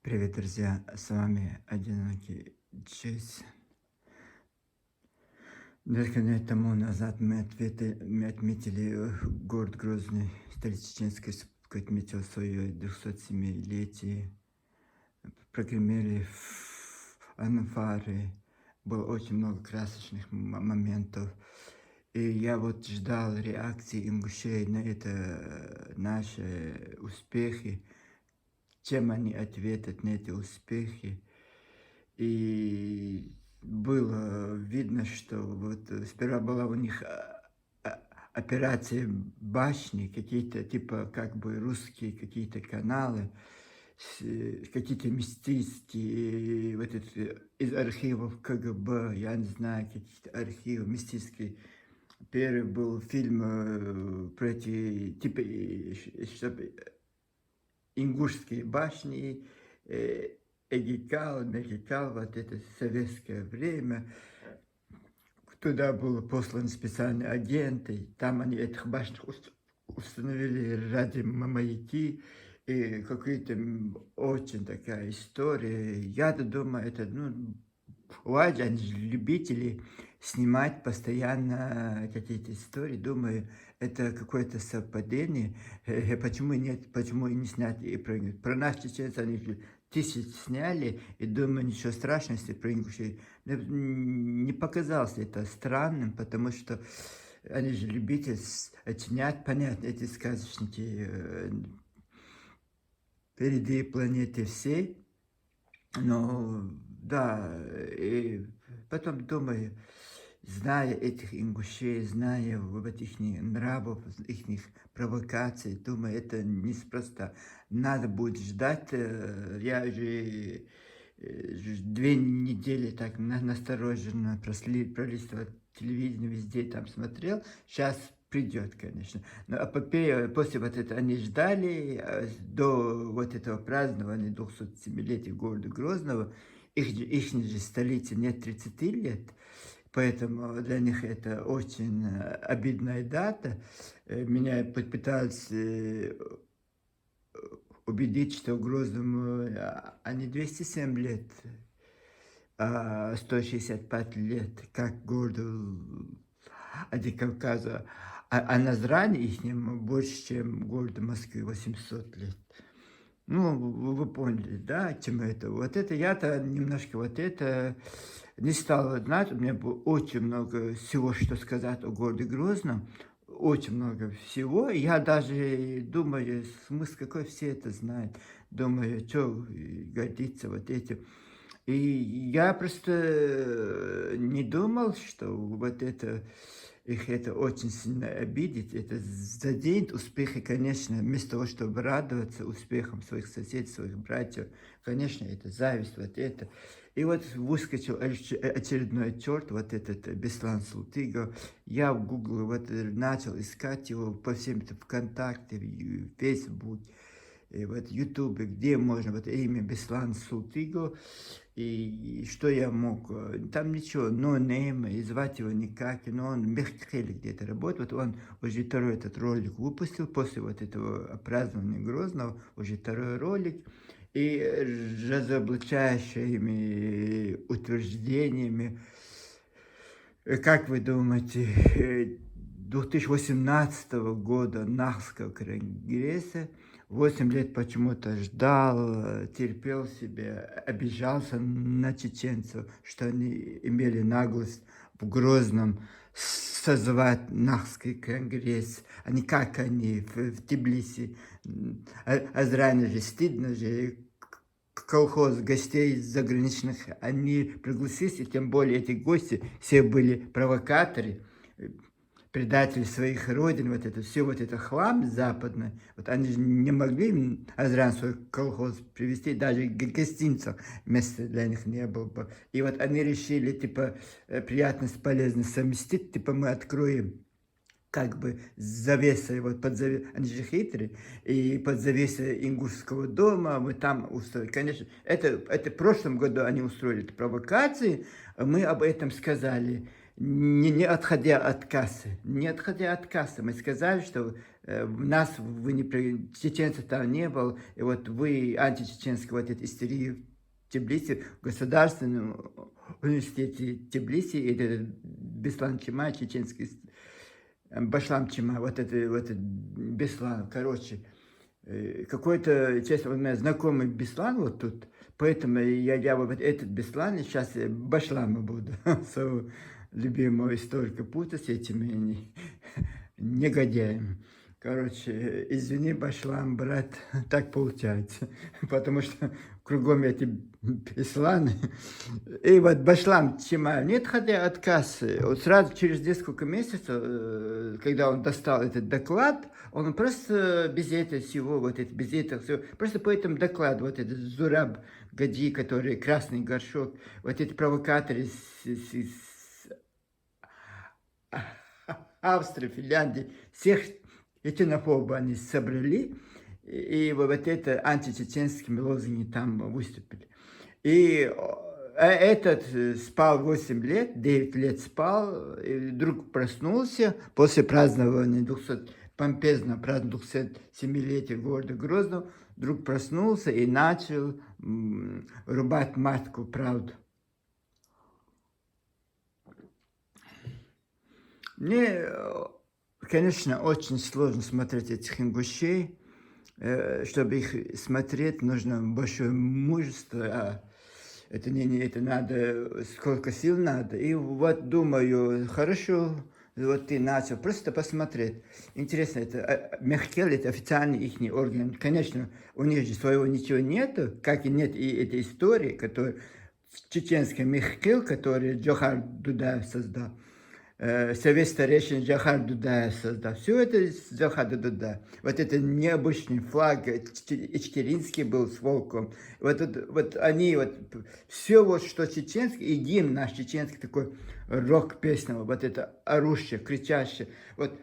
Привет, друзья! С вами Одинокий Чейз. Несколько лет тому назад мы отметили город Грозный, столица Чеченской Республики, отметил свое 207-летие. Прогремели анфары, было очень много красочных моментов. И я вот ждал реакции ингушей на это, наши успехи, чем они ответят на эти успехи. И было видно, что вот сперва была у них операция башни, какие-то типа как бы русские какие-то каналы, какие-то мистические, вот это, из архивов КГБ, я не знаю, какие-то архивы мистические. Первый был фильм про эти, типа, чтобы ингушские башни, Эгикал, Мегикал, вот это советское время. Туда был послан специальный агент, и там они этих башнях установили ради маяки. И какая-то очень такая история. Я-то думаю, это, ладно, они же любители снимать постоянно какие-то истории. Думаю, это какое-то совпадение. Почему нет, почему и не снять и про нас чеченцев они же тысяч сняли, и думаю, ничего страшного, если про ингушей. Не показалось это странным, потому что они же любители снять, понятно, эти сказочники впереди планеты всей. Но да, и потом думаю, зная этих ингушей, зная вот их нравов, их провокаций, думаю, это неспроста. Надо будет ждать. Я же 2 недели так настороженно пролистывал телевидение, везде там смотрел. Сейчас придет, конечно. Но после вот этого они ждали до вот этого празднования 207-летия города Грозного. Их же столице нет 30 лет. Поэтому для них это очень обидная дата. Меня попытались убедить, что Грозному не 207 лет, а 165 лет, как городу Владикавказа. А Назрани ихнему больше, чем городу Москвы, 800 лет. Ну, вы поняли, да, чем это? Вот это я-то немножко вот это не стал знать. У меня было очень много всего, что сказать о городе Грозном. Очень много всего. Я даже думаю, смысл какой, все это знают. Думаю, что годится вот этим. И я просто не думал, что вот это их это очень сильно обидит, это заденет успехи, конечно, вместо того, чтобы радоваться успехам своих соседей, своих братьев, конечно, это зависть, вот это. И вот выскочил очередной черт, вот этот Беслан Султыгов. Я в Google вот начал искать его по всем это ВКонтакте, в Facebook, и вот Ютубе, где можно вот имя Беслан Султыгов. И что я мог? Там ничего, но name, и звать его никак, но он в Мехкеле где-то работает. Вот он уже второй этот ролик выпустил после вот этого празднования Грозного, уже второй ролик. И разоблачающими утверждениями, как вы думаете, 2018 года Нахского конгресса 8 лет почему-то ждал, терпел себя, обижался на чеченцев, что они имели наглость в Грозном созвать Нахский конгресс. Они как они в Тбилиси. А зря же, стыдно же. Колхоз гостей заграничных они пригласились, и тем более эти гости все были провокаторы, предатели своих родин, вот это все, вот это хлам западный, вот они же не могли Азран свой колхоз привезти, даже гостинцев места для них не было бы. И вот они решили, типа, приятно с полезным совместить, типа, мы откроем как бы завесой, вот под завесой, они же хитрые, и под завесой Ингушского дома мы там устроили. Конечно, это в прошлом году они устроили провокации, мы об этом сказали, не отходя от кассы. Не отходя от кассы, мы сказали, что Нас вы не чеченцев там не было, и вот вы античеченская вот эта истерия в Тбилиси, в Государственном университете Тбилиси, и это Беслан Чимай, чеченский Башлам Чимай, вот это Беслан, короче, какой-то, честно, у меня знакомый Беслан вот тут, поэтому я вот этот Беслан, сейчас Башлама буду, своего любимого историка путать с этими негодяями. Короче, извини, Башлам, брат, так получается, потому что кругом эти Бесланы. И вот Башлам Чимаев, нет, хотя отказ, вот сразу через несколько месяцев, когда он достал этот доклад, он просто без этого всего, вот это, без этого всего, просто по этому докладу, вот этот Зураб Гади, который красный горшок, вот эти провокаторы с Австрии, Финляндии, всех этнофобов они собрали, и вот это античеченскими лозунгами там выступили. И этот спал 8 лет, 9 лет спал, и вдруг проснулся после празднования 200, помпезно празднования 207-летия города Грозного, вдруг проснулся и начал рубать матку правду. Мне, конечно, очень сложно смотреть этих ингушей. Чтобы их смотреть, нужно большое мужество, а это это надо, сколько сил надо. И вот думаю, хорошо, вот ты начал просто посмотреть. Интересно, это Мехкел, это официальный их орган. Конечно, у них же своего ничего нету, как и нет и этой истории, которую чеченский Мехкел, который Джохар Дудаев создал. Совет старейшин Джохар Дудаев создал. Все это с Джохара Дудаева. Вот это необычный флаг, Ичкеринский был с волком. Вот они, вот все вот, что чеченский, и гимн наш чеченский, такой рок-песня, вот это орущее, кричащее. Вот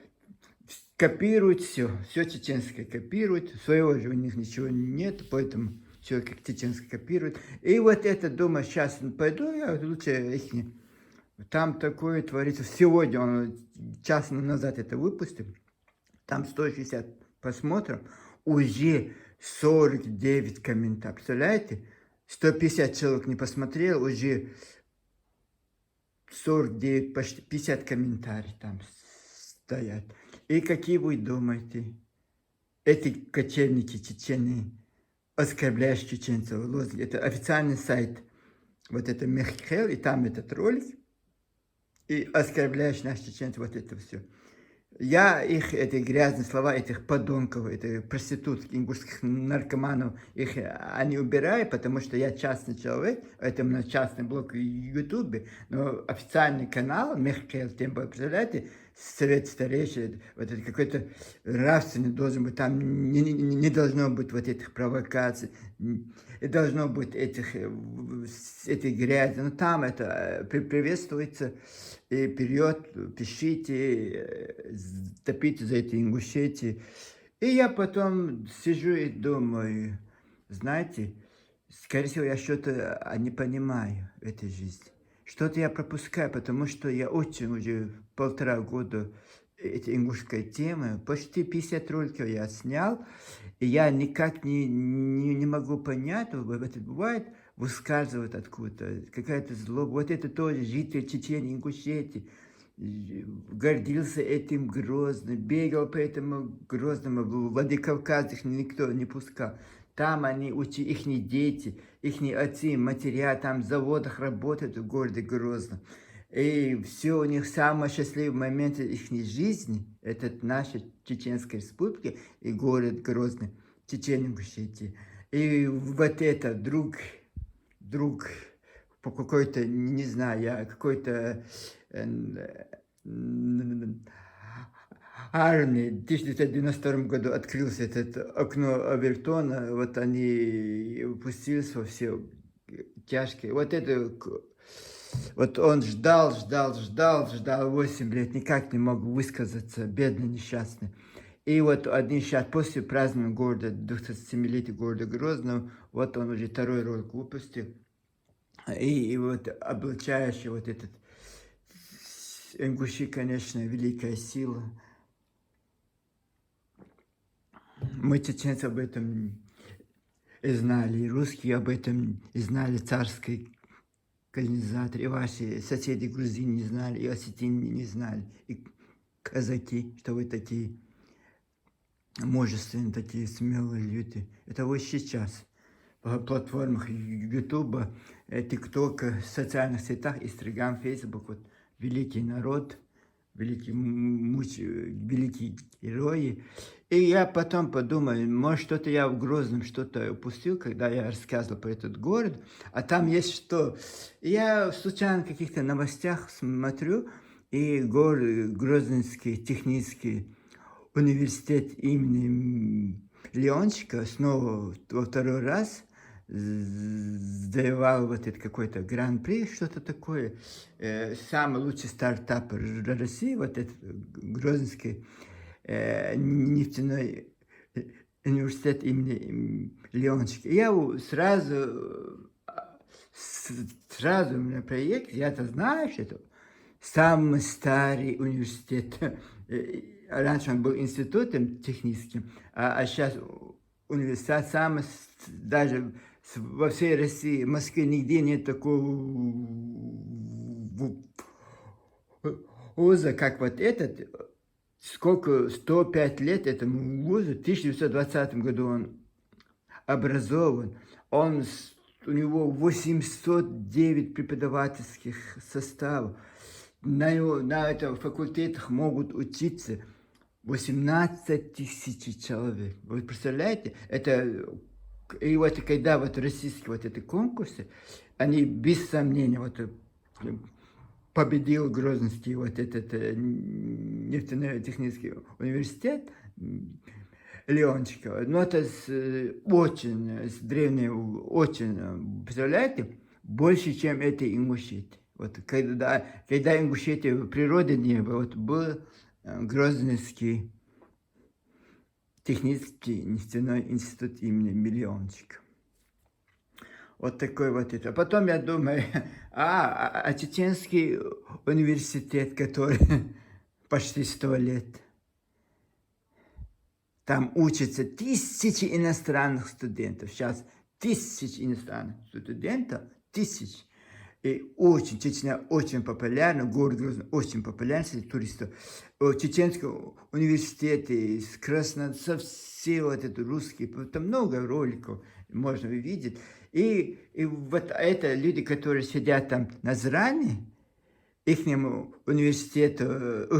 копируют все чеченское копируют, своего же у них ничего нет, поэтому все как чеченское копируют. И вот это, думаю, сейчас пойду, я лучше их не... Там такое творится. Сегодня он час назад это выпустил. Там 160 просмотров. Уже 49 комментариев. Представляете? 150 человек не посмотрел. Уже 49, почти 50 комментариев там стоят. И какие вы думаете? Эти кочевники чечены, оскорбляющие чеченцев. Это официальный сайт. Вот это Мехкел. И там этот ролик. И оскорбляешь наших чеченцев, вот это все. Я их, эти грязные слова, этих подонков, этих проституток, ингушских наркоманов, их не убираю, потому что я частный человек, это у меня частный блог в Ютубе, но официальный канал, Мехкел, тем более, представляете, совет старейшин, вот это какой-то нравственный должен быть, там не должно быть вот этих провокаций, не должно быть этих грязи, но там это приветствуется, и вперед, пишите, топите за эти ингушети. И я потом сижу и думаю, знаете, скорее всего, я что-то не понимаю в этой жизни. Что-то я пропускаю, потому что я очень уже 1,5 года этой ингушской темы, почти 50 роликов я снял, и я никак не могу понять, это бывает, выскальзывает откуда-то, какая-то злоба. Вот это тоже житель Чечни, Ингушетии, гордился этим Грозным, бегал по этому Грозному, в Владикавказ их никто не пускал. Там они учат, их дети, их отцы, матеря, там в заводах работают в городе Грозном. И все у них самые счастливые моменты их жизни, это наша Чеченская республика и город Грозный, Чечен-Ингушетия. И вот это друг по какой-то, не знаю, я какой-то армии в 1992 году открылся это окно Овертона, вот они пустились во все тяжкие. Вот это, вот он ждал 8 лет, никак не мог высказаться, бедный, несчастный. И вот одни сейчас после празднования города, 207-летия города Грозного, вот он уже второй ролик выпустил. И вот облачающий вот этот ингуши, конечно, великая сила. Мы, чеченцы, об этом и знали, и русские об этом и знали, царской колонизаторы, и ваши соседи грузины не знали, и осетины не знали, и казаки, что вы такие мужественные, такие смелые люди. Это вот сейчас по платформах Ютуба, ТикТока, социальных сетях, Инстаграм, Фейсбук, вот великий народ, великие герои. И я потом подумал, может, что-то я в Грозном что-то упустил, когда я рассказывал про этот город, а там есть что. И я случайно в каких-то новостях смотрю, и Грозненский технический университет имени Леончика снова во второй раз завоевал вот это какой-то гран-при, что-то такое. Самый лучший стартап России, вот этот Грозненский нефтяной университет имени Леончика. Я сразу у меня проект, я-то знаю, что это самый старый университет. Раньше он был институтом техническим, а сейчас университет самый, даже во всей России, в Москве нигде нет такого вуза, как вот этот. Сколько, 105 лет этому вузу, в 1920 году он образован, у него 809 преподавательских составов, на этом факультетах могут учиться 18 тысяч человек. Вы представляете? И вот когда вот российские вот эти конкурсы, они без сомнения вот победил Грозненский вот этот нефтяной технический университет Леончика. Но это очень древнее, очень, представляете, больше, чем это Ингушетия. Вот когда Ингушетии в природе не было, вот был Грозненский технический нефтяной институт имени Леончика. Вот такой вот это. Потом я думаю, Чеченский университет, который почти 100 лет. Там учатся тысячи иностранных студентов. Сейчас тысячи иностранных студентов, тысячи. И очень, Чечня очень популярна, город Грозный очень популярен среди туристов. Чеченский университет, со все вот это русские, там много роликов можно увидеть. И вот это люди, которые сидят там на Зране, ихнему университету,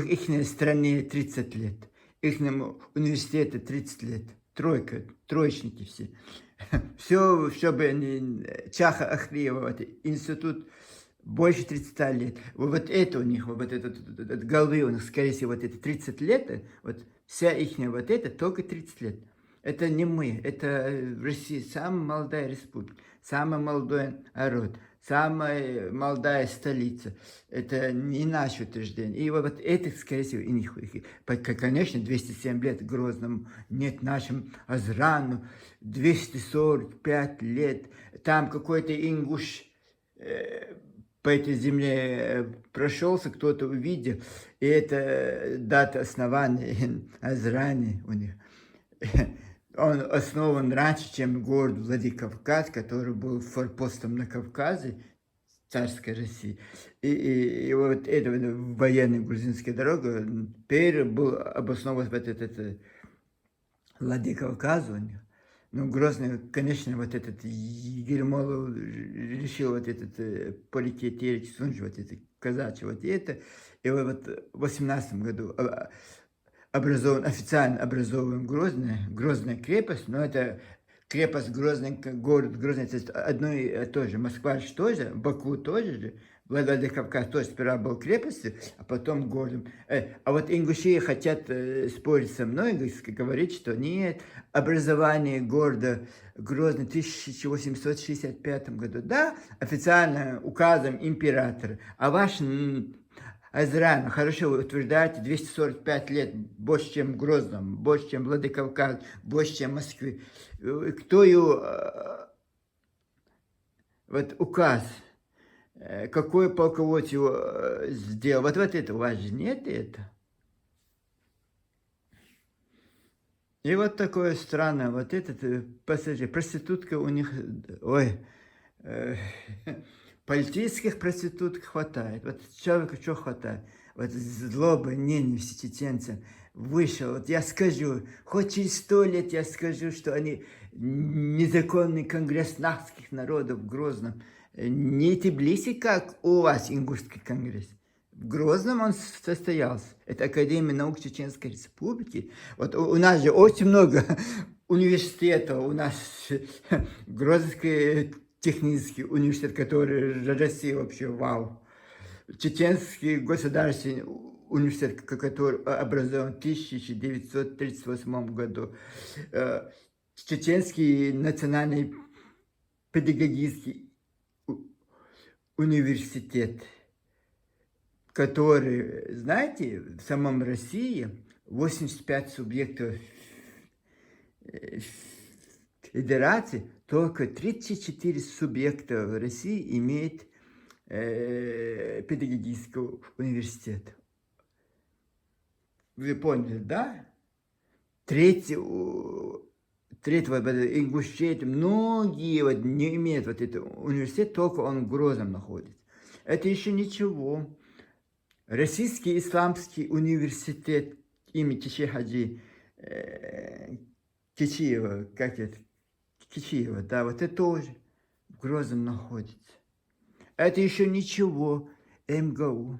их стране 30 лет, ихнему университету 30 лет, троечники все. Все, чтобы они, Чаха Ахриева, вот, институт больше 30 лет. Вот это у них, вот от головы у них, скорее всего, вот это 30 лет, вот вся их вот это только 30 лет. Это не мы, это Россия, самая молодая республика, самый молодой народ, самая молодая столица. Это не наше утверждение. И вот это, скорее всего, и них. Конечно, 207 лет Грозному, нет нашим Азрану, 245 лет. Там какой-то ингуш по этой земле прошелся, кто-то увидел, и это дата основания Азрани у них. Он основан раньше, чем город Владикавказ, который был форпостом на Кавказе, царской России. И вот эта военная грузинская дорога теперь был обоснован вот этот Владикавказ у них. Ну, Грозный, конечно, вот этот Ермолов решил вот этот полететь, Сунж, вот это казачий, вот это. И вот в 18 году официально образован Грозная крепость, но это крепость Грозный, город Грозный, это одно и то же. Москва же тоже, Баку тоже же, Владикавказ тоже сперва был крепостью, а потом городом. А вот ингуши хотят спорить со мной, говорить, что нет, образование города Грозный в 1865 году, да, официально указом императора, а ваш Азран, хорошо, вы утверждаете, 245 лет, больше, чем в Грозном, больше, чем Владикавказ, больше, чем в Москве. Кто его, вот указ, какой полководец его сделал? Вот это у вас же нет это. И вот такое странное, вот этот, посмотрите, проститутка у них, ой, э, политических проституток хватает. Вот человека что хватает? Вот злобы, ненависти чеченцам вышел. Вот я скажу, хоть через 100 лет я скажу, что они незаконный конгресс нахских народов в Грозном. Не Тбилиси, как у вас Ингушский конгресс. В Грозном он состоялся. Это Академия наук Чеченской Республики. Вот у нас же очень много университетов. У нас Грозный технический университет, который России вообще вау. Чеченский государственный университет, который образован в 1938 году. Чеченский национальный педагогический университет, который, знаете, в самом России 85 субъектов федерации, только 34 субъекта в России имеют педагогический университет. Вы поняли, да? Третьего Ингушетии многие вот не имеют вот этот университет, только он в Грозном находится. Это еще ничего. Российский исламский университет имени Кичи Хаджи Кичиева, как это? Кичиева, да, вот это тоже в Грозном находится. Это еще ничего. МГУ.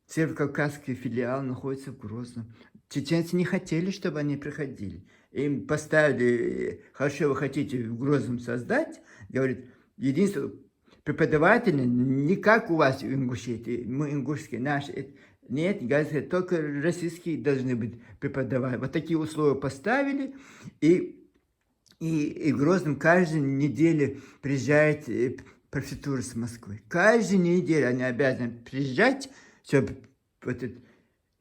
Северокавказский филиал находится в Грозном. Чеченцы не хотели, чтобы они приходили. Им поставили, хорошо, вы хотите в Грозном создать, говорит, единственное, преподаватели не как у вас в Ингушетии, мы ингушские, наши. Нет, говорит, только российские должны быть преподаватели. Вот такие условия поставили, и в Грозном каждую неделю приезжает профессура с Москвы. Каждую неделю они обязаны приезжать, чтобы вот этот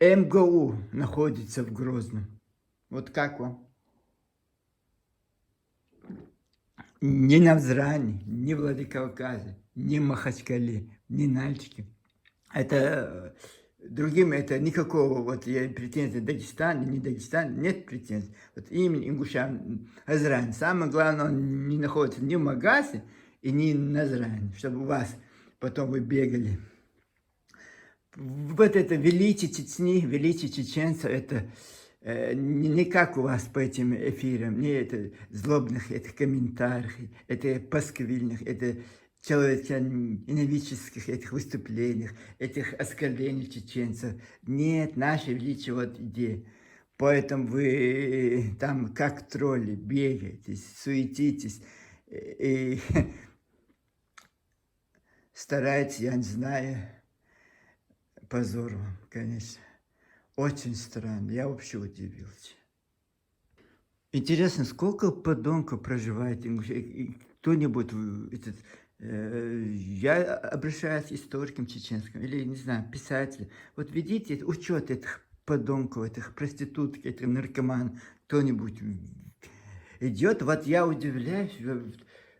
МГУ находится в Грозном. Вот как вам? Ни Навзране, ни Владикавказе, ни Махачкале, ни Нальчике. Это другим это никакого вот я претензий Дагестана, не Дагестан, нет претензий. Вот именно Ингушан Назрань. Самое главное, он не находится ни в Магасе и ни в Назране, чтобы у вас потом вы бегали. Вот это величие Чечни, величие чеченца, это не как у вас по этим эфирам, не это злобных этих комментариях, это пасквильных, это человеческих этих выступлениях, этих оскорблений чеченцев. Нет, наше величие вот идея. Поэтому вы там как тролли бегаете, суетитесь и стараетесь, я не знаю, позор вам, конечно. Очень странно, я вообще удивился. Интересно, сколько подонков проживает кто-нибудь, я обращаюсь к историкам чеченским, или, не знаю, писателям. Вот ведите учет этих подонков, этих проституток, этих наркоман, кто-нибудь идет. Вот я удивляюсь,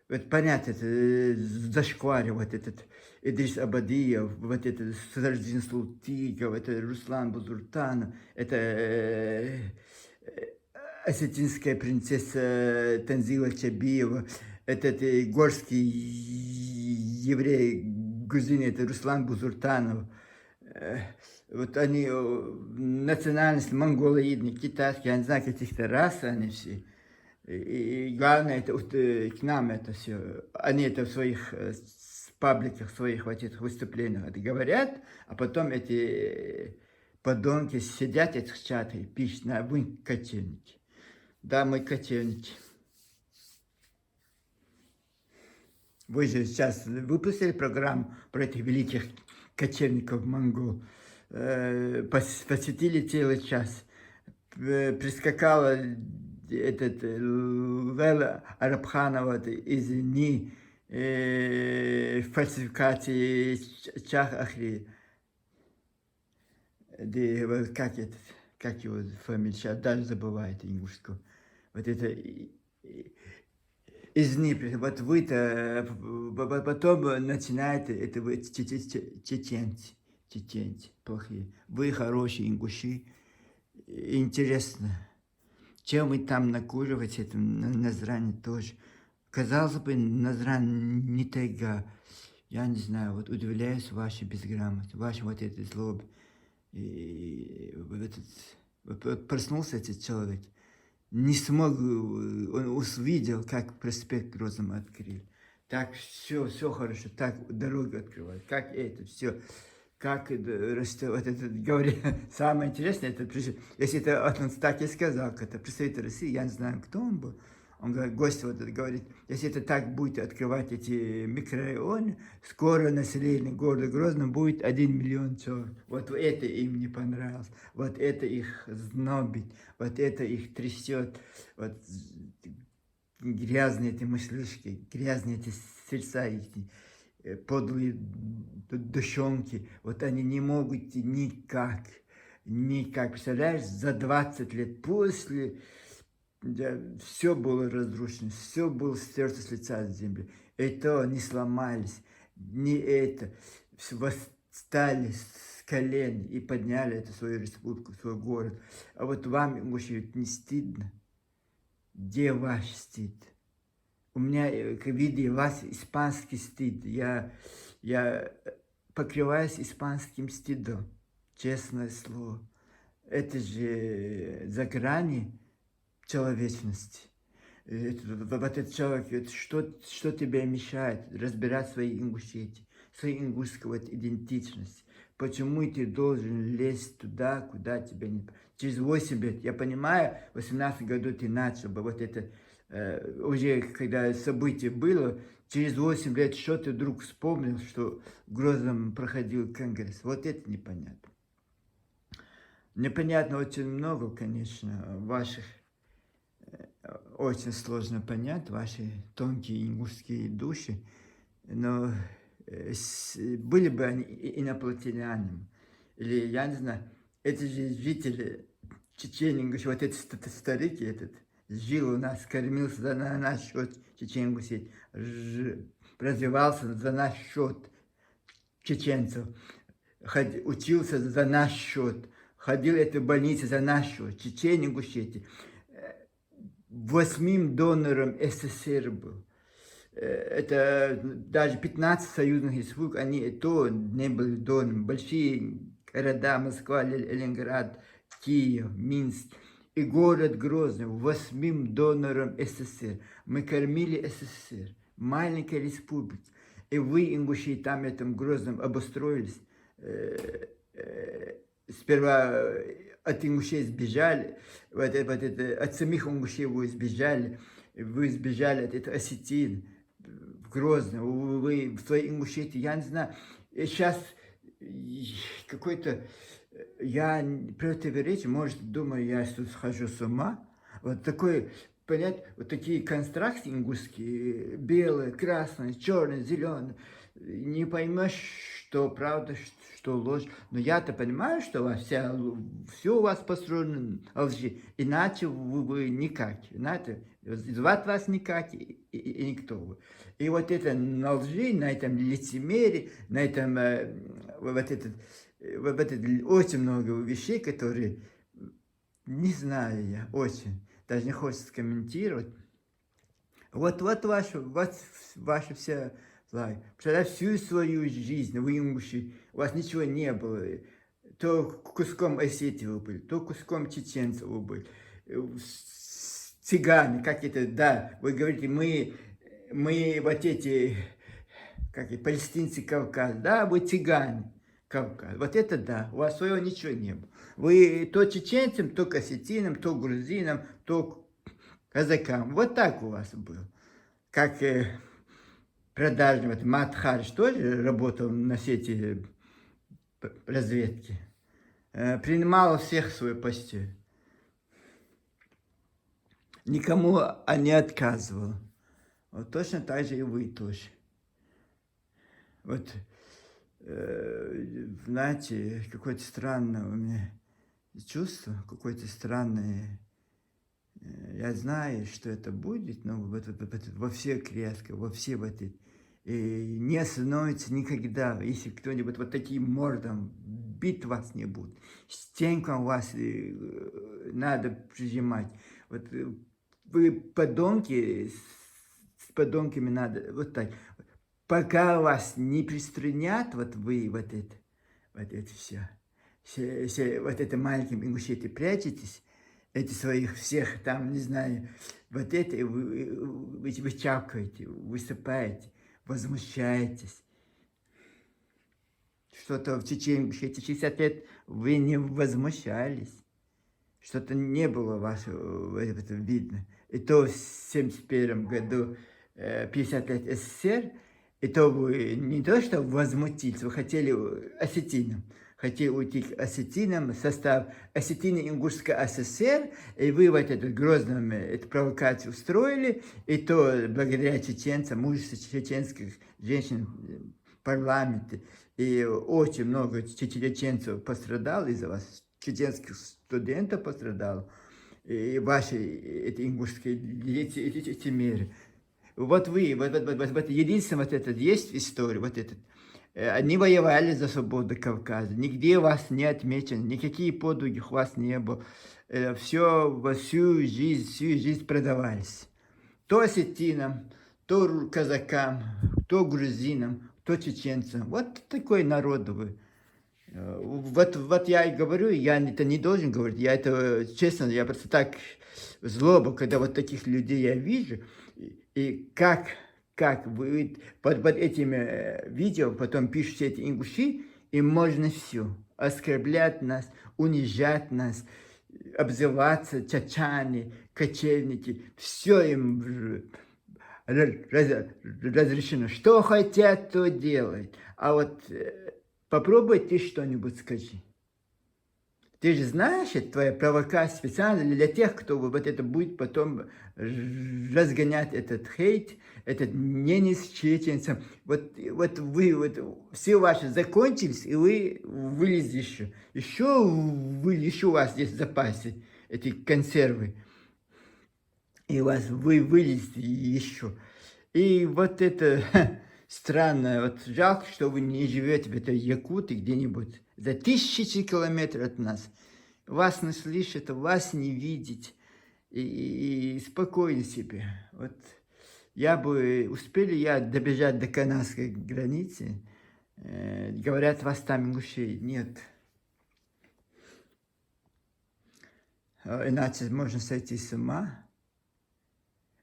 вот понятно, это зашквари, вот этот Идрис Абадиев, вот это Сараджин Султиков, это Руслан Бузуртанов, это осетинская принцесса Танзила Чабиева, этот горский еврей, грузин, это Руслан Бузуртанов. Вот они, национальность монголоидные, китайские, я не знаю, каких-то рас они все. И главное, это к нам это все. Они это в своих пабликах, в своих вот этих выступлениях это говорят, а потом эти подонки сидят в этих чатах и пишут, вы кочевники. Да, мы кочевники. Вы же сейчас выпустили программу про этих великих кочевников монгол. Посвятили целый час. Прискакала этот Лела Арабханова из НИИ фальсификации Чах Ахри. Как его фамилия, сейчас даже забывает ингушского. Вот это из НИИ, вот вы-то потом начинаете, это вы чеченцы плохие. Вы хорошие ингуши, интересно. Чем вы там накуриваете, это Назрани тоже. Казалось бы, Назрань не тайга. Я не знаю, вот удивляюсь вашей безграмотности, вашей вот этой злобе. И вот проснулся этот человек, не смог, он увидел, как проспект Грозного открыли. Так все хорошо, так дорогу открывают, как это все, как растет, вот это, говорит, самое интересное, это, если это он так и сказал, это представитель России, я не знаю, кто он был, он говорит, гость вот это говорит, если это так будет открывать эти микрорайоны, скоро население города Грозного будет 1 миллион человек. Вот это им не понравилось, вот это их знобит, вот это их трясет, вот грязные эти мыслишки, грязные эти сердца их, подлые душонки, вот они не могут никак, представляешь, за 20 лет после, да, все было разрушено, все было стерто с лица земли, и то не сломались, не это, восстали с колен и подняли эту свою республику, свой город, а вот вам, ингуши, не стыдно? Где ваш стыд? У меня, видя вас, испанский стыд. Я покрываюсь испанским стыдом. Честное слово. Это же за грани человечности. Вот этот человек, что тебе мешает разбирать свои ингушети, свои ингушскую вот идентичность? Почему ты должен лезть туда, куда тебя не... Через 8 лет, я понимаю, в 18 году ты начал бы вот это, уже когда событие было, через 8 лет что ты вдруг вспомнил, что в Грозном проходил конгресс. Вот это непонятно. Непонятно очень много, конечно, ваших, очень сложно понять, ваши тонкие ингушские души, но были бы они инопланетянами, или, я не знаю, эти же жители Чечени, вот этот старик этот, жил у нас, кормился за наш счет, чечен развивался за наш счет чеченцев, учился за наш счет, ходил в эту больницу за наш счет, чечен ингушети. 8 донором СССР был. Это даже 15 союзных республик, они и то не были донорами. Большие города, Москва, Ленинград, Киев, Минск и город Грозный, 8 донором СССР. Мы кормили СССР, маленькая республика. И вы, ингуши, там, этом Грозном обустроились. Сперва от ингушей сбежали, от самих ингушей вы сбежали от этого осетин в Грозном, вы в своей Ингушетии, я не знаю, сейчас какой-то, я при этой речи, может, думаю, я тут схожу с ума, вот такой, понять, вот такие констракции ингушские, белые, красные, черные, зеленые, не поймешь, что правда, что ложь. Но я-то понимаю, что у вас все у вас построено на лжи. Иначе вы никак. Иначе звать вас никак и никто вы. И вот это на лжи, на этом лицемерии, на этом вот это очень много вещей, которые не знаю я очень, даже не хочется комментировать. Вот ваша вся власть. Представляете, всю свою жизнь вы ингуши, у вас ничего не было. То куском Осетии вы были, то куском чеченцев вы были. Цыгане, как это, да, вы говорите, мы вот эти, как и палестинцы Кавказ, да, вы цыгане Кавказ. Вот это да, у вас своего ничего не было. Вы то чеченцам, то осетинам, то грузинам, то казакам. Вот так у вас было. Как продажный, вот Мат Харш тоже работал на сети разведки. Принимал всех в свою постель. Никому не отказывал. Вот точно так же и вы тоже. Вот, знаете, какое-то странное у меня чувство, какое-то странное. Я знаю, что это будет, но во все креско, во все вот эти. И не остановится никогда, если кто-нибудь вот таким мордом бить вас не будет. Стенкам вас надо прижимать. Вот вы подонки, с подонками надо вот так. Пока вас не приструнят, вот вы вот это все вот это маленьким ингушеты прячетесь, эти своих всех там, не знаю, вот это и вы чавкаете, высыпаете, возмущаетесь. Что-то в Чечне эти 60 лет вы не возмущались. Что-то не было вашего это видно. И то в 1971 году 50 лет СССР, и то вы не то что возмутиться, вы хотели осетинам. Хотели уйти к осетинам, состав Осетино-Ингушской ССР, и вы вот эту грозную эту провокацию устроили, и то благодаря чеченцам, мужеству чеченских женщин в парламенте, и очень много чеченцев пострадало из-за вас, чеченских студентов пострадало, и ваши эти ингушские эти меры. Вот вы, вот единственное, вот это есть история, вот этот. Они воевали за свободу Кавказа, нигде вас не отмечено, никакие подвиги у вас не было. Все, всю жизнь продавались. То осетинам, то казакам, то грузинам, то чеченцам. Вот такой народ вы. Вот я и говорю, я это не должен говорить, я это, честно, я просто так злоба, когда вот таких людей я вижу, и как вы под этими видео потом пишете эти ингуши, и можно все, оскорблять нас, унижать нас, обзываться чачаны, кочевники, все им разрешено, что хотят, то делают, а вот попробуй ты что-нибудь скажи. Ты же знаешь, это твоя провокация специально для тех, кто вот это будет потом разгонять этот хейт, этот ненависть к чеченцам. Вот вы, вот все ваши закончились, и вы вылезли еще. Еще у вас есть в запасе эти консервы. И вы вылезли еще. И вот это странно, вот жалко, что вы не живете в этой Якутии где-нибудь за тысячи километров от нас. Вас не слышат, вас не видеть. И спокойно себе. Вот успели добежать до канадской границы. Говорят, вас там ингушей нет. Иначе можно сойти с ума.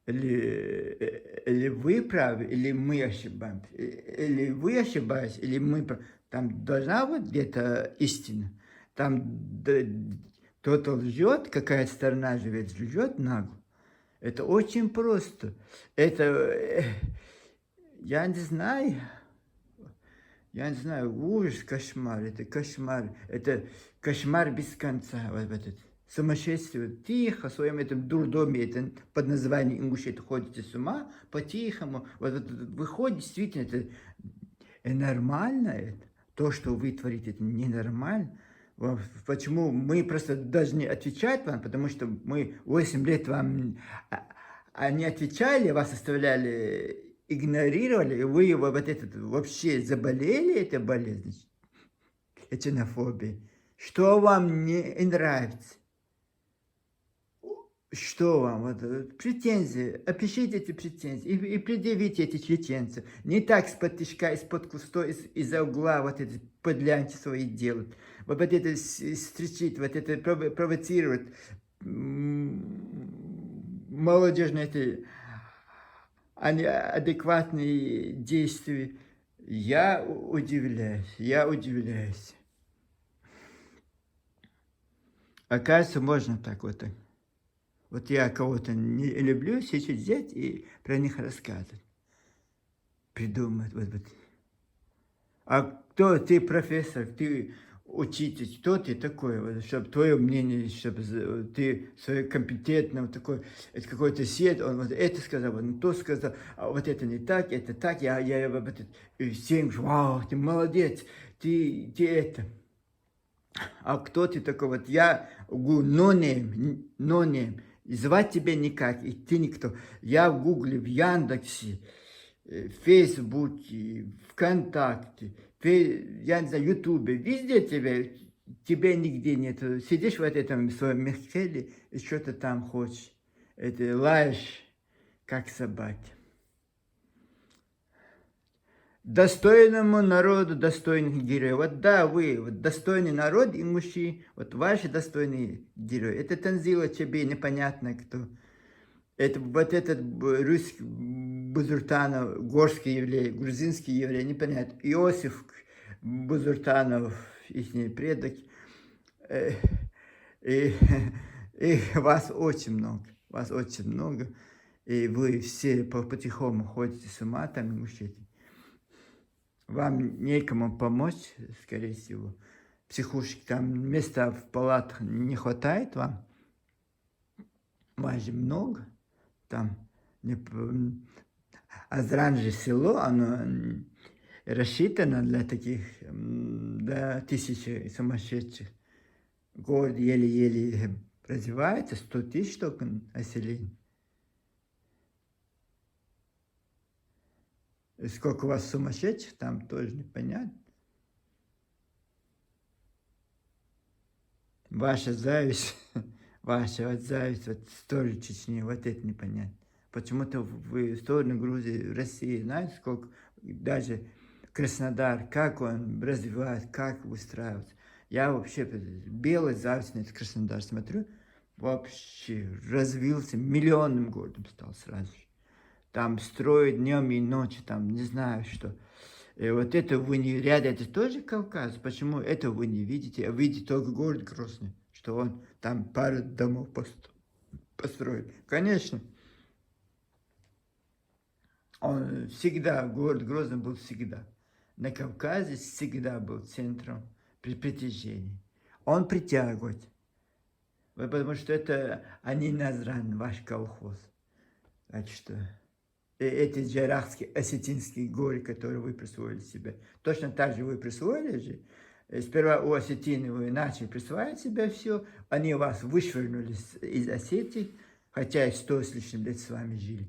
Или вы правы, или мы ошибаемся. Или вы ошибаетесь, или мы правы. Там должна быть где-то истина. Там кто-то лжет, какая сторона живет, лжет нагло. Это очень просто. Это, я не знаю, ужас, кошмар, это кошмар без конца. Вот этот. Сумасшествие, тихо, в своем этом дурдоме, это под названием ингушет, ходите с ума, по-тихому. Вот выходит, действительно, это нормально это. То, что вы творите, это ненормально. Почему мы просто должны отвечать вам, потому что мы 8 лет вам не отвечали, вас оставляли, игнорировали, и вы вот этот вообще заболели этой болезнью, ксенофобией. Что вам не нравится? Что вам? Вот, претензии, опишите эти претензии и предъявите эти чеченцы. Не так с-под тишка, из-под куста, из-за угла вот это подлянки свои делать. Вот это встречить, вот это провоцировать молодежные эти адекватные действия. Я удивляюсь. Оказывается, можно так вот. Вот я кого-то не люблю, сейчас взять и про них рассказывать. Придумать. Вот. А кто ты, профессор, ты учитель, кто ты такой, вот, чтобы твое мнение, чтобы ты свое компетентное, вот такой, это какой-то сет, он вот это сказал, он то сказал, а вот это не так, это так, я всем, вау, ты молодец, ты это. А кто ты такой? Вот я no-name, и звать тебя никак, и ты никто. Я в Гугле, в Яндексе, в Фейсбуке, ВКонтакте, я не знаю, Ютубе, везде тебя нигде нет. Сидишь в этом своем мехкеле и что-то там хочешь. это лаешь, как собаки. Достойному народу достойных героев. Вот да, вы, вот достойный народ, имущий, вот ваши достойные герои. Это Танзила Чебей, непонятно кто. Это вот этот русский Бузуртанов, горский еврей, грузинский еврей, непонятно. Иосиф Бузуртанов, их предок. И, и вас очень много, вас очень много. И вы все потихоньку ходите с ума, там мучаете. Вам некому помочь, скорее всего. Психушки, там места в палатах не хватает вам. Вас же много. Там, Азран село, оно рассчитано для таких, до 1000 сумасшедших. Город еле-еле развивается, 100 тысяч только населения. И сколько у вас сумасшедших, там тоже непонятно. Ваша зависть, ваша вот зависть, вот сторону Чечни, вот это непонятно. Почему-то в сторону Грузии, России, знаете, сколько, даже Краснодар, как он развивается, как выстраивается. Я вообще белый зависть на этот Краснодар смотрю, вообще развился, миллионным городом стал сразу же. Там строят днем и ночью, там не знаю что. И вот это вы не рядом, это тоже Кавказ. Почему это вы не видите? А видите только город Грозный, что он там пару домов построил. Конечно. Он всегда, город Грозный был всегда. На Кавказе всегда был центром притяжения. Он притягивает. Потому что это они Назран, ваш колхоз. Так что эти джарахские, осетинские горы, которые вы присвоили себе, точно так же вы присвоили же. Сперва у осетины вы начали присваивать себе все, они вас вышвырнули из Осетии, хотя и 100 с лишним лет с вами жили.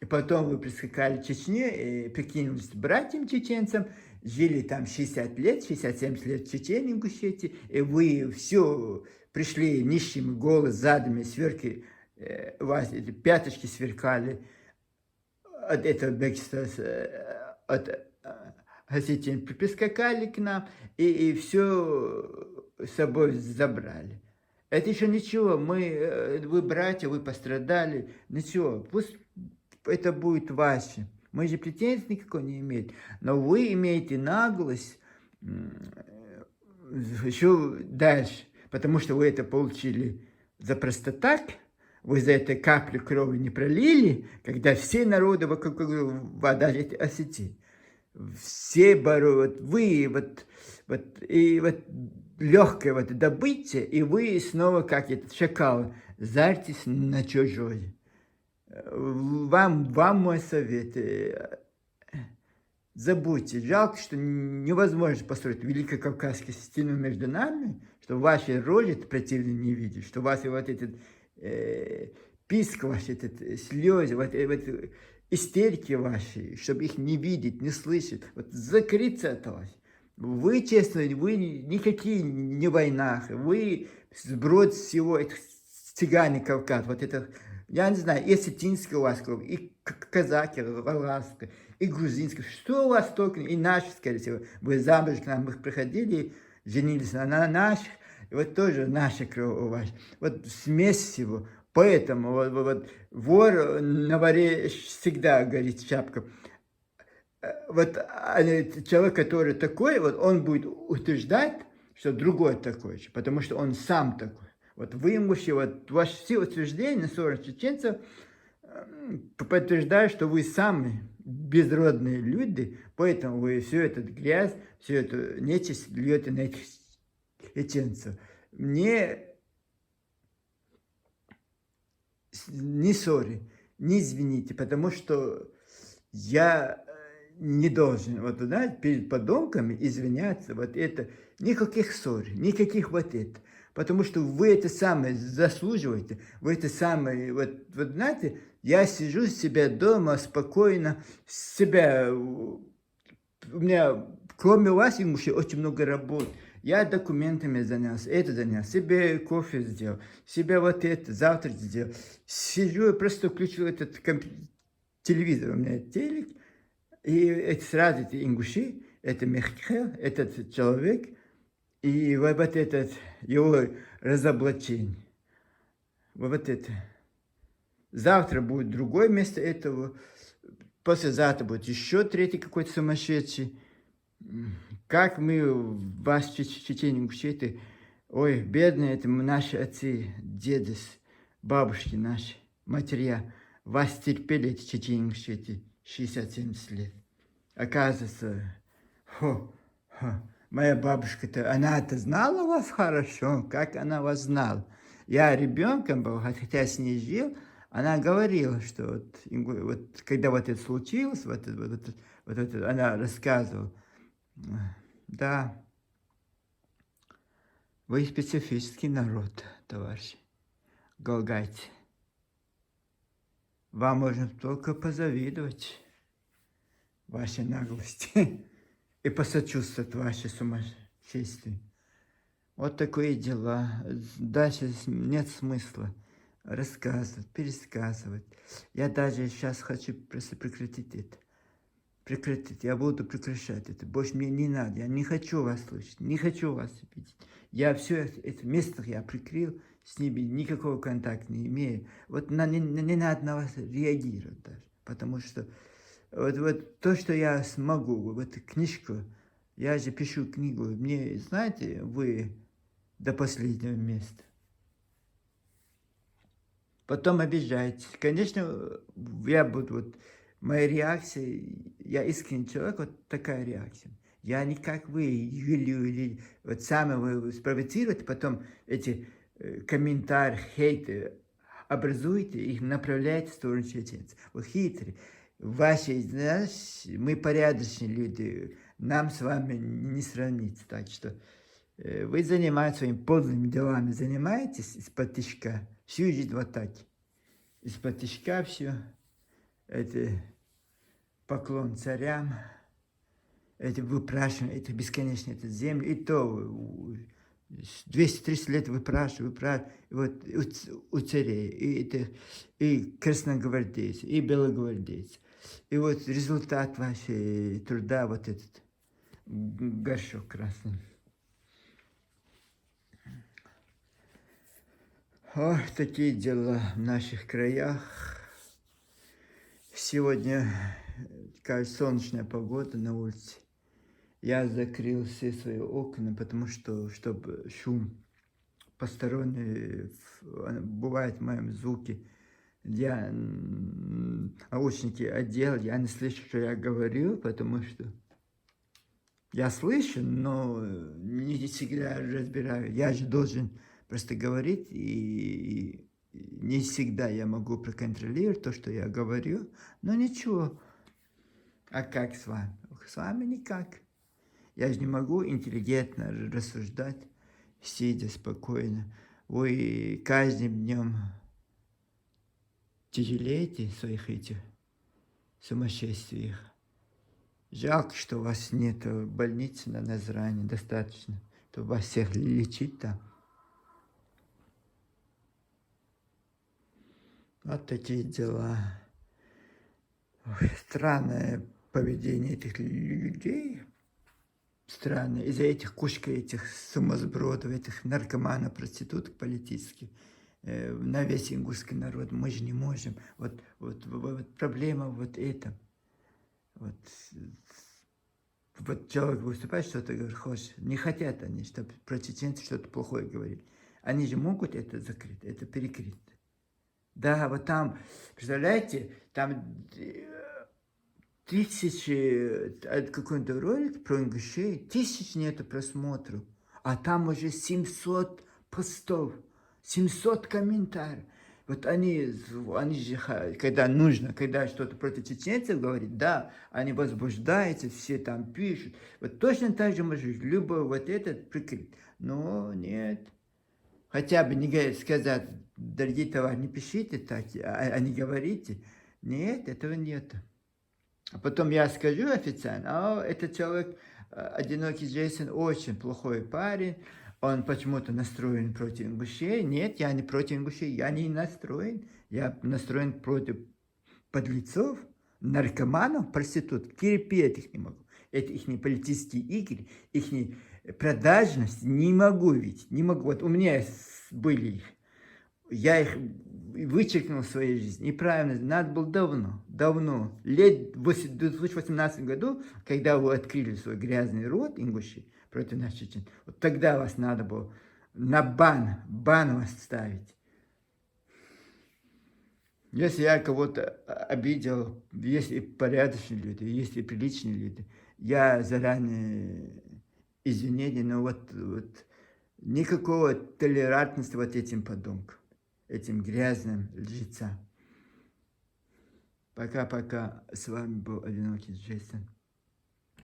И потом вы прискакали в Чечне, и прикинулись братьям чеченцам, жили там 60 лет, 60-70 лет в Чечне, Ингушетии, и вы все пришли нищими, голос, задами, сверки, у вас эти пяточки сверкали от этого бегства, от осетин, прискакали к нам, и все с собой забрали. Это еще ничего, вы братья, вы пострадали, ничего, пусть это будет ваше. Мы же претензий никакой не имеем. Но вы имеете наглость еще дальше, потому что вы это получили за просто так, вы за это каплю крови не пролили, когда все народы вокруг, даже эти осетины, все борют, вы и легкое добытие, и вы снова, как этот шакал, зарьтесь на чужое. Вам мой совет. Забудьте. Жалко, что невозможно построить Великокавказскую стену между нами, что ваши рожи противные не видят, что ваши вот этот писк ваш, этот слезы, вот истерики ваши, чтобы их не видеть, не слышать. Вот закрыться от вас. Вы, честно, вы никакие не в войнах, вы сброд всего, это цыгане Кавказ, вот это. Я не знаю, и осетинская у вас кровь, и казаки, лаласка, и грузинская. Что у вас только, и наши, скорее всего. Вы замуж к нам приходили, женились на наших, и вот тоже наша кровь у вас. Вот смесь всего. Поэтому вот вор на воре всегда горит шапка. Вот человек, который такой, вот он будет утверждать, что другой такой же, потому что он сам такой. Вот вы, имущие, вот ваши все утверждения на сторону чеченцев подтверждают, что вы сами безродные люди, поэтому вы всю эту грязь, всю эту нечисть льете на этих чеченцев. Мне не ссори, не извините, потому что я не должен, вот знаете, перед подонками извиняться, вот это, никаких ссор, никаких вот это. Потому что вы это самое заслуживаете, вы это самое, вот знаете, я сижу себя дома спокойно, у меня, кроме вас, имущих, очень много работ. Я документами занялся, это занялся, себе кофе сделал, себе вот это, завтрак сделал. Сижу, я просто включил этот телевизор, у меня телек, и это сразу эти ингуши, это Мехкел, этот человек, и вот этот его разоблачение. Вот это. Завтра будет другое вместо этого. Послезавтра будет еще третий какой-то сумасшедший. Как мы, вас, Чечения, Ингушеты, ой, бедные, это наши отцы, деды, бабушки наши, матеря, вас терпели эти Чечения, Ингушеты, 60-70 лет. Оказывается, моя бабушка-то, она-то знала вас хорошо, как она вас знала. Я ребенком был, хотя я с ней жил, она говорила, что вот когда вот это случилось, она рассказывала. Да, вы специфический народ, товарищи, галгайцы. Вам можно только позавидовать вашей наглости и посочувствовать вашей сумасшествию. Вот такие дела. Дальше нет смысла рассказывать, пересказывать. Я даже сейчас хочу просто прекратить это. Прекратить. Я буду прекращать это. Больше мне не надо. Я не хочу вас слышать. Не хочу вас видеть. Я все это место я прикрыл. С ними никакого контакта не имею. Вот не надо на вас реагировать даже. Потому что вот то, что я смогу, вот книжку, я же пишу книгу. Мне, знаете, вы до последнего места. Потом обижаетесь. Конечно, я буду, вот, моя реакция, я искренний человек, вот такая реакция. Я не как вы, или вот сами вы спровоцируете, потом эти комментарии, хейты образуете, их направляете в сторону чеченцев. Вы хитрые. Ваши, знаешь, мы порядочные люди, нам с вами не сравниться. Так что вы занимаетесь своими подлыми делами, занимаетесь из-под тишка. Всю жизнь вот так. Из-под тишка все. Это поклон царям. Это выпрашивание, это бесконечно, это землю. И то 200-300 лет выпрашивают. Вот у царей. И красногвардейцы, и белогвардейцы. И вот результат вашей труда, вот этот горшок красный. Ох, такие дела в наших краях. Сегодня, такая солнечная погода на улице. Я закрыл все свои окна, потому что, чтобы шум посторонний, бывает в моем звуке. Я наушники одел, я не слышу, что я говорю, потому что я слышу, но не всегда разбираю. Я же должен просто говорить, и не всегда я могу проконтролировать то, что я говорю, но ничего. А как с вами? С вами никак. Я же не могу интеллигентно рассуждать, сидя спокойно. Вы каждым днем тяжелеете в своих этих сумасшествиях. Жалко, что у вас нет больницы на Назране достаточно, чтобы вас всех лечить там. Вот такие дела. Ой, странное поведение этих людей. Странное. Из-за этих кучка этих сумасбродов, этих наркоманов, проституток политических, на весь ингушский народ мы же не можем. Вот проблема вот это. Вот человек выступает, что-то говорит, хочешь. Не хотят они, чтобы про чеченцев что-то плохое говорили. Они же могут это закрыть, это перекрыть. Да, вот там, представляете, там 1000, какой-то ролик про ингушей, 1000 нету просмотров, а там уже 700 постов, 700 комментариев. Вот они же, когда нужно, когда что-то против чеченцев говорить, да, они возбуждаются, все там пишут. Вот точно так же можно любой вот этот прикрыть. Но нет. Хотя бы не сказать, дорогие товарищи, не пишите так, а не говорите. Нет, этого нет. А потом я скажу официально, этот человек одинокий Джейсон очень плохой парень. Он почему-то настроен против ингушей. Нет, я не против ингушей, я не настроен. Я настроен против подлецов, наркоманов, проституток. Терпеть их не могу. Это их политические игры, их продажность не могу видеть. Не могу. Вот у меня были их. Я их вычеркнул в своей жизни. Неправильно, надо было давно. Лет в 2018 году, когда вы открыли свой грязный рот, ингуши, против нас чечен, вот тогда вас надо было на бан вас ставить. Если я кого-то обидел, если порядочные люди, если приличные люди, я заранее извинения, но вот никакого толерантности вот этим подонкам, этим грязным лжецам. Пока-пока. С вами был Одинокий Джейсон.